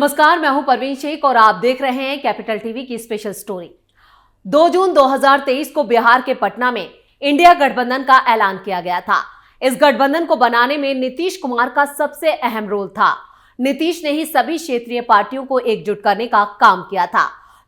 नमस्कार, मैं हूं परवीन शेख और आप देख रहे हैं कैपिटल टीवी की स्पेशल स्टोरी। 2 जून 2023 को बिहार के पटना में इंडिया गठबंधन का ऐलान किया गया था। इस गठबंधन को बनाने में नीतीश कुमार का सबसे अहम रोल था। नीतीश ने ही सभी क्षेत्रीय पार्टियों को एकजुट करने का काम किया था।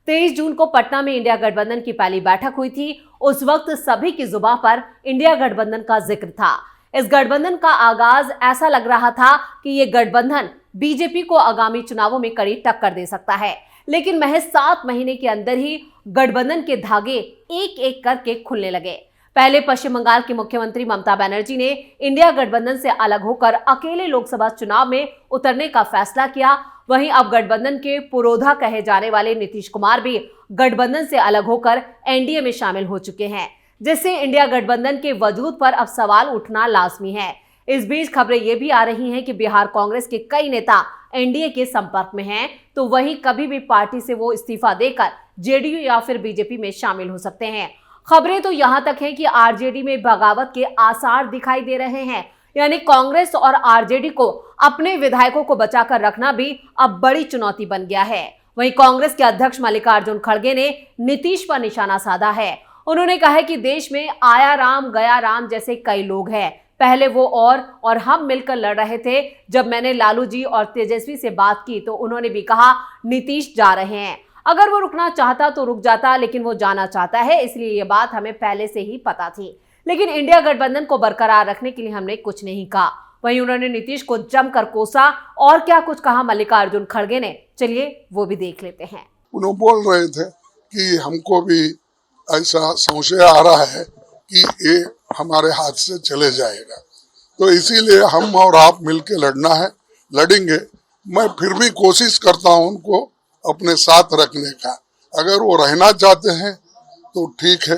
23 जून को पटना में इंडिया गठबंधन की पहली बैठक हुई थी। उस वक्त सभी की जुबान पर इंडिया गठबंधन का जिक्र था। इस गठबंधन का आगाज ऐसा लग रहा था कि ये गठबंधन बीजेपी को आगामी चुनावों में कड़ी टक्कर दे सकता है, लेकिन महज 7 महीने के अंदर ही गठबंधन के धागे एक एक करके खुलने लगे। पहले पश्चिम बंगाल की मुख्यमंत्री ममता बनर्जी ने इंडिया गठबंधन से अलग होकर अकेले लोकसभा चुनाव में उतरने का फैसला किया। वहीं अब गठबंधन के पुरोधा कहे जाने वाले नीतीश कुमार भी गठबंधन से अलग होकर एनडीए में शामिल हो चुके हैं, जिससे इंडिया गठबंधन के वजूद पर अब सवाल उठना लाजमी है। इस बीच खबरें ये भी आ रही हैं कि बिहार कांग्रेस के कई नेता एनडीए के संपर्क में हैं, तो वहीं कभी भी पार्टी से वो इस्तीफा देकर जेडीयू या फिर बीजेपी में शामिल हो सकते हैं। खबरें तो यहां तक हैं कि आरजेडी में बगावत के आसार दिखाई दे रहे हैं, यानी कांग्रेस और आरजेडी को अपने विधायकों को बचाकर रखना भी अब बड़ी चुनौती बन गया है। वहीं कांग्रेस के अध्यक्ष मल्लिकार्जुन खड़गे ने नीतीश पर निशाना साधा है। उन्होंने कहा है कि देश में आया राम गया राम जैसे कई लोग हैं। पहले वो और हम मिलकर लड़ रहे थे। जब मैंने लालू जी और तेजस्वी से बात की तो उन्होंने भी कहा नीतीश जा रहे हैं। अगर वो रुकना चाहता तो रुक जाता, लेकिन वो जाना चाहता है, इसलिए ये बात हमें पहले से ही पता थी। लेकिन इंडिया गठबंधन को बरकरार रखने के लिए हमने कुछ नहीं कहा। वहीं उन्होंने नीतीश को जमकर कोसा और क्या कुछ कहा मल्लिकार्जुन खड़गे ने, चलिए वो भी देख लेते हैं। उन्होंने बोल रहे थे कि हमको भी ऐसा संशय आ रहा है कि ये हमारे हाथ से चले जाएगा, तो इसीलिए हम और आप मिलके लड़ना है, लड़ेंगे। मैं फिर भी कोशिश करता हूं उनको अपने साथ रखने का। अगर वो रहना चाहते हैं तो ठीक है,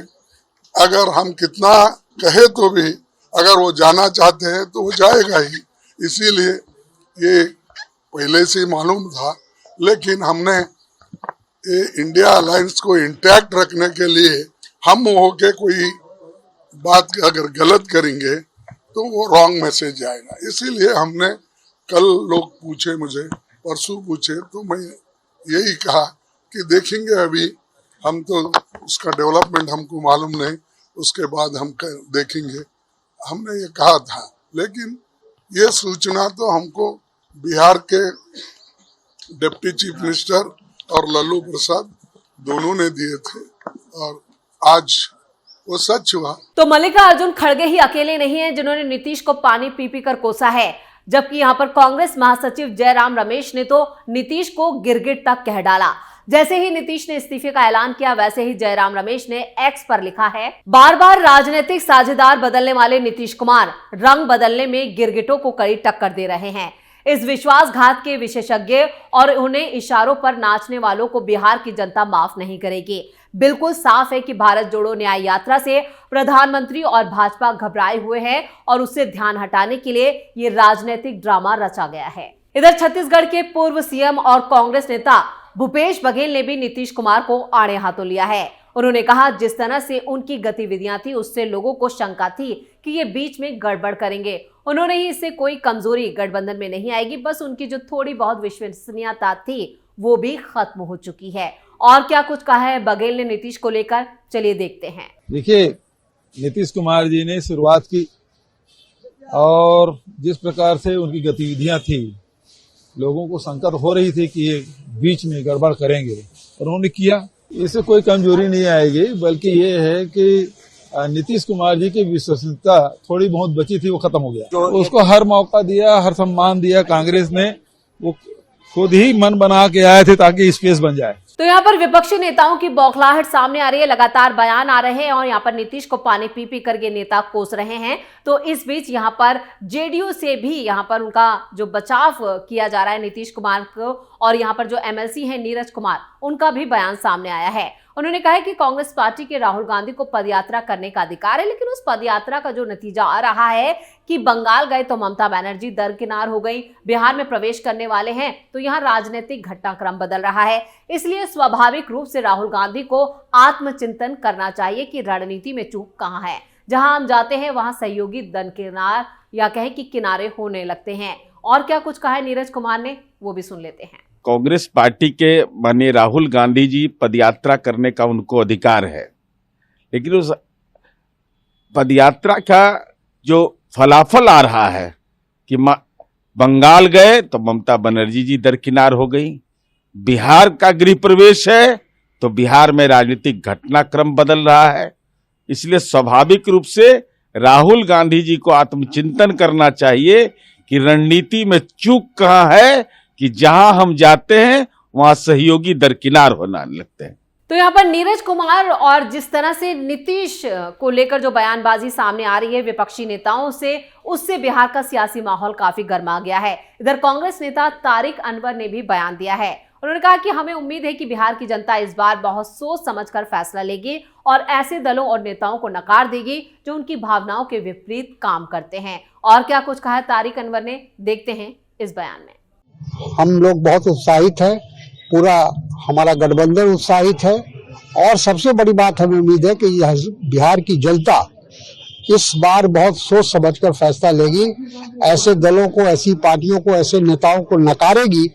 अगर हम कितना कहे तो भी अगर वो जाना चाहते हैं तो वो जाएगा ही। इसीलिए ये पहले से मालूम था, लेकिन हमने ये इंडिया अलायंस को इंटैक्ट रखने के लिए हम होके कोई बात अगर गलत करेंगे तो वो रॉन्ग मैसेज आएगा। इसीलिए हमने कल लोग पूछे मुझे, परसों पूछे, तो मैं यही कहा कि देखेंगे, अभी हम तो उसका डेवलपमेंट हमको मालूम नहीं, उसके बाद हम देखेंगे। हमने ये कहा था, लेकिन ये सूचना तो हमको बिहार के डिप्टी चीफ मिनिस्टर और लालू प्रसाद दोनों ने दिए थे और आज वो सच हुआ। तो मल्लिकार्जुन खड़गे ही अकेले नहीं हैं जिन्होंने नीतीश को पानी पी पी कर कोसा है, जबकि यहां पर कांग्रेस महासचिव जयराम रमेश ने तो नीतीश को गिरगिट तक कह डाला। जैसे ही नीतीश ने इस्तीफे का ऐलान किया, वैसे ही जयराम रमेश ने एक्स पर लिखा है, बार बार राजनीतिक साझेदार बदलने वाले नीतीश कुमार रंग बदलने में गिरगिटों को कड़ी टक्कर दे रहे हैं। इस विश्वासघात के विशेषज्ञ और उन्हें इशारों पर नाचने वालों को बिहार की जनता माफ नहीं करेगी। बिल्कुल साफ है कि भारत जोड़ो न्याय यात्रा से प्रधानमंत्री और भाजपा घबराए हुए हैं और उससे ध्यान हटाने के लिए ये राजनीतिक ड्रामा रचा गया है। इधर छत्तीसगढ़ के पूर्व सीएम और कांग्रेस नेता भूपेश बघेल ने भी नीतीश कुमार को आड़े हाथों लिया है। उन्होंने कहा, जिस तरह से उनकी गतिविधियां थी उससे लोगों को शंका थी कि ये बीच में गड़बड़ करेंगे। उन्होंने ही इससे कोई कमजोरी गठबंधन में नहीं आएगी, बस उनकी जो थोड़ी बहुत विश्वसनीयता थी वो भी खत्म हो चुकी है। और क्या कुछ कहा है बघेल ने नीतीश को लेकर, चलिए देखते हैं। देखिए, नीतीश कुमार जी ने शुरुआत की और जिस प्रकार से उनकी गतिविधियां थी, लोगों को शंका हो रही थी कि ये बीच में गड़बड़ करेंगे और उन्होंने किया। इससे कोई कमजोरी नहीं आएगी, बल्कि ये है कि नीतीश कुमार जी की विश्वसनीयता थोड़ी बहुत बची थी, वो खत्म हो गया। तो उसको हर मौका दिया, हर सम्मान दिया कांग्रेस ने। वो खुद ही मन बना के आए थे ताकि स्पेस बन जाए। तो यहाँ पर विपक्षी नेताओं की बौखलाहट सामने आ रही है, लगातार बयान आ रहे हैं और यहाँ पर नीतीश को पानी पी पी कर ये नेता कोस रहे हैं। तो इस बीच यहाँ पर जेडीयू से भी यहाँ पर उनका जो बचाव किया जा रहा है नीतीश कुमार को, और यहाँ पर जो एमएलसी है नीरज कुमार, उनका भी बयान सामने आया है। उन्होंने कहा है कि कांग्रेस पार्टी के राहुल गांधी को पदयात्रा करने का अधिकार है, लेकिन उस पदयात्रा का जो नतीजा आ रहा है कि बंगाल गए तो ममता बनर्जी दरकिनार हो गई, बिहार में प्रवेश करने वाले हैं तो यहाँ राजनीतिक घटनाक्रम बदल रहा है। इसलिए स्वाभाविक रूप से राहुल गांधी को आत्मचिंतन करना चाहिए कि रणनीति में चूक कहाँ है। जहां हम जाते हैं वहां सहयोगी दरकिनार या कहें कि किनारे होने लगते हैं। और क्या कुछ कहा है नीरज कुमार ने, वो भी सुन लेते हैं। कांग्रेस पार्टी के माननीय राहुल गांधी जी पदयात्रा करने का उनको अधिकार है, लेकिन उस पदयात्रा का जो फलाफल आ रहा है कि बंगाल गए तो ममता बनर्जी जी दरकिनार हो गई, बिहार का गृह प्रवेश है तो बिहार में राजनीतिक घटनाक्रम बदल रहा है। इसलिए स्वाभाविक रूप से राहुल गांधी जी को आत्मचिंतन करना चाहिए कि रणनीति में चूक कहां है कि जहां हम जाते हैं वहां सहयोगी दरकिनार होने लगते हैं। तो यहाँ पर नीरज कुमार और जिस तरह से नीतीश को लेकर जो बयानबाजी सामने आ रही है विपक्षी नेताओं से, उससे बिहार का सियासी माहौल काफी गर्मा गया है। इधर कांग्रेस नेता तारिक अनवर ने भी बयान दिया है। उन्होंने कहा कि हमें उम्मीद है कि बिहार की जनता इस बार बहुत सोच समझकर फैसला लेगी और ऐसे दलों और नेताओं को नकार देगी जो उनकी भावनाओं के विपरीत काम करते हैं। और क्या कुछ कहा है तारिक अनवर ने, देखते हैं इस बयान में। हम लोग बहुत उत्साहित है, पूरा हमारा गठबंधन उत्साहित है और सबसे बड़ी बात हमें उम्मीद है कि बिहार की जनता इस बार बहुत सोच समझकर फैसला लेगी, ऐसे दलों को, ऐसी पार्टियों को, ऐसे नेताओं को नकारेगी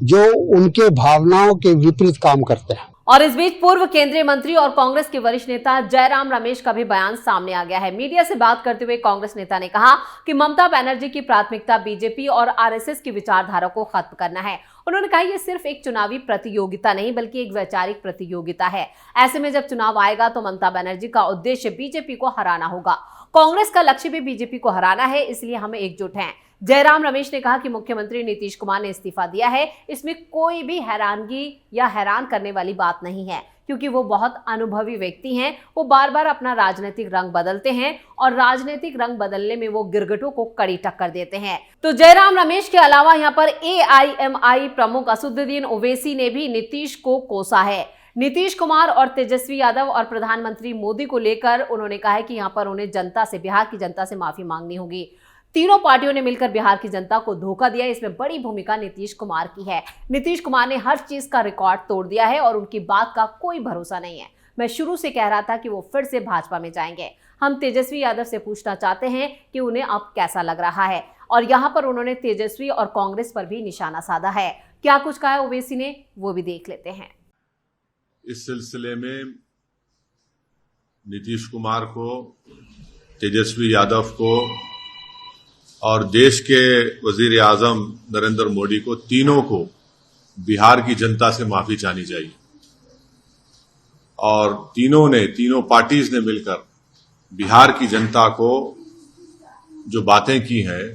जो उनके भावनाओं के विपरीत काम करते हैं। और इस बीच पूर्व केंद्रीय मंत्री और कांग्रेस के वरिष्ठ नेता जयराम रमेश का भी बयान सामने आ गया है। मीडिया से बात करते हुए कांग्रेस नेता ने कहा कि ममता बनर्जी की प्राथमिकता बीजेपी और आरएसएस की विचारधारा को खत्म करना है। उन्होंने कहा ये सिर्फ एक चुनावी प्रतियोगिता नहीं बल्कि एक वैचारिक प्रतियोगिता है। ऐसे में जब चुनाव आएगा तो ममता बनर्जी का उद्देश्य बीजेपी को हराना होगा। कांग्रेस का लक्ष्य भी बीजेपी को हराना है, इसलिए हम एकजुट हैं। जयराम रमेश ने कहा कि मुख्यमंत्री नीतीश कुमार ने इस्तीफा दिया है, इसमें कोई भी हैरानगी या हैरान करने वाली बात नहीं है, क्योंकि वो बहुत अनुभवी व्यक्ति हैं। वो बार बार अपना राजनीतिक रंग बदलते हैं और राजनीतिक रंग बदलने में वो गिरगिटों को कड़ी टक्कर देते हैं। तो जयराम रमेश के अलावा यहाँ पर AIMI प्रमुख असदुद्दीन ओवैसी ने भी नीतीश को कोसा है। नीतीश कुमार और तेजस्वी यादव और प्रधानमंत्री मोदी को लेकर उन्होंने कहा है कि यहाँ पर उन्हें जनता से, बिहार की जनता से माफी मांगनी होगी। तीनों पार्टियों ने मिलकर बिहार की जनता को धोखा दिया, इसमें बड़ी भूमिका नीतीश कुमार की है। नीतीश कुमार ने हर चीज का रिकॉर्ड तोड़ दिया है और उनकी बात का कोई भरोसा नहीं है। मैं शुरू से कह रहा था कि वो फिर से भाजपा में जाएंगे। हम तेजस्वी यादव से पूछना चाहते हैं कि उन्हें अब कैसा लग रहा है। और यहाँ पर उन्होंने तेजस्वी और कांग्रेस पर भी निशाना साधा है। क्या कुछ कहा है ओवैसी ने, वो भी देख लेते हैं। इस सिलसिले में नीतीश कुमार को, तेजस्वी यादव को और देश के वजीर आजम नरेंद्र मोदी को, तीनों को बिहार की जनता से माफी चाहनी चाहिए। और तीनों पार्टीज ने मिलकर बिहार की जनता को जो बातें की हैं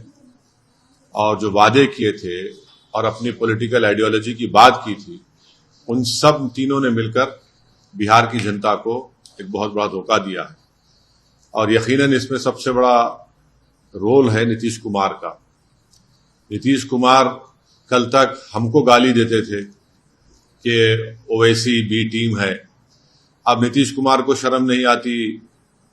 और जो वादे किए थे और अपनी पॉलिटिकल आइडियोलॉजी की बात की थी, उन सब तीनों ने मिलकर बिहार की जनता को एक बहुत बड़ा धोखा दिया है। और यकीनन इसमें सबसे बड़ा रोल है नीतीश कुमार का। नीतीश कुमार कल तक हमको गाली देते थे कि ओवैसी बी टीम है। अब नीतीश कुमार को शर्म नहीं आती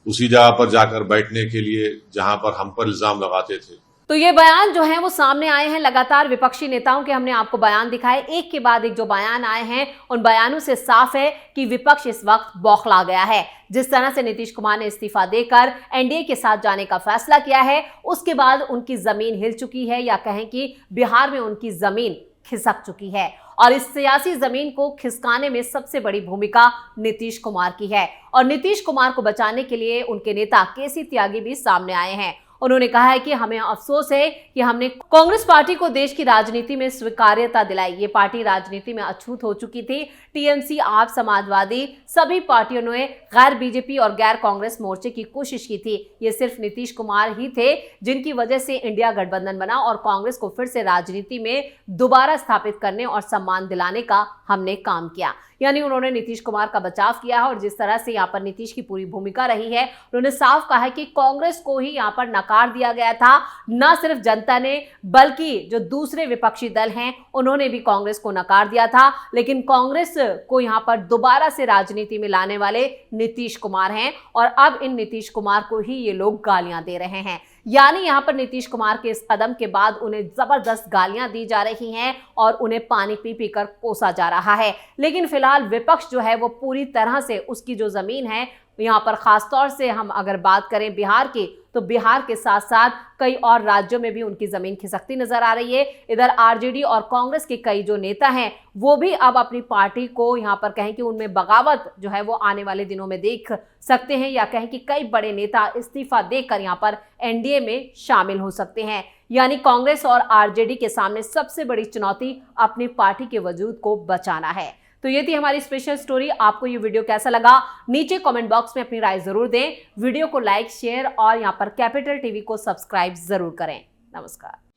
उसी जगह पर जाकर बैठने के लिए जहां पर हम पर इल्जाम लगाते थे। तो ये बयान जो है वो सामने आए हैं। लगातार विपक्षी नेताओं के हमने आपको बयान दिखाए, एक के बाद एक जो बयान आए हैं उन बयानों से साफ है कि विपक्ष इस वक्त बौखला गया है। जिस तरह से नीतीश कुमार ने इस्तीफा देकर एनडीए के साथ जाने का फैसला किया है, उसके बाद उनकी जमीन हिल चुकी है, या कहें कि बिहार में उनकी जमीन खिसक चुकी है। और इस सियासी जमीन को खिसकाने में सबसे बड़ी भूमिका नीतीश कुमार की है। और नीतीश कुमार को बचाने के लिए उनके नेता केसी त्यागी भी सामने आए हैं। उन्होंने कहा है कि हमें अफसोस है कि हमने कांग्रेस पार्टी को देश की राजनीति में स्वीकार्यता दिलाई। ये पार्टी राजनीति में अछूत हो चुकी थी। टीएमसी, आप, समाजवादी, सभी पार्टियों ने गैर बीजेपी और गैर कांग्रेस मोर्चे की कोशिश की थी। ये सिर्फ नीतीश कुमार ही थे जिनकी वजह से इंडिया गठबंधन बना और कांग्रेस को फिर से राजनीति में दोबारा स्थापित करने और सम्मान दिलाने का हमने काम किया। यानी उन्होंने नीतीश कुमार का बचाव किया है। और जिस तरह से यहाँ पर नीतीश की पूरी भूमिका रही है, उन्होंने साफ कहा है कि कांग्रेस को ही यहाँ पर नकार दिया गया था। न सिर्फ जनता ने बल्कि जो दूसरे विपक्षी दल हैं उन्होंने भी कांग्रेस को नकार दिया था। लेकिन कांग्रेस को यहाँ पर दोबारा से राजनीति में लाने वाले नीतीश कुमार हैं और अब इन नीतीश कुमार को ही ये लोग गालियां दे रहे हैं। यानी यहाँ पर नीतीश कुमार के इस कदम के बाद उन्हें जबरदस्त गालियां दी जा रही हैं और उन्हें पानी पी पी कर कोसा जा रहा है। लेकिन फिलहाल विपक्ष जो है वो पूरी तरह से उसकी जो जमीन है, यहाँ पर खासतौर से हम अगर बात करें बिहार की, तो बिहार के साथ साथ कई और राज्यों में भी उनकी जमीन खिसकती नजर आ रही है। इधर आरजेडी और कांग्रेस के कई जो नेता हैं वो भी अब अपनी पार्टी को यहां पर कहें कि उनमें बगावत जो है वो आने वाले दिनों में देख सकते हैं, या कहें कि कई बड़े नेता इस्तीफा देकर यहां पर एनडीए में शामिल हो सकते हैं। यानी कांग्रेस और आरजेडी के सामने सबसे बड़ी चुनौती अपनी पार्टी के वजूद को बचाना है। तो ये थी हमारी स्पेशल स्टोरी। आपको ये वीडियो कैसा लगा नीचे कमेंट बॉक्स में अपनी राय जरूर दें। वीडियो को लाइक, शेयर और यहाँ पर कैपिटल टीवी को सब्सक्राइब जरूर करें। नमस्कार।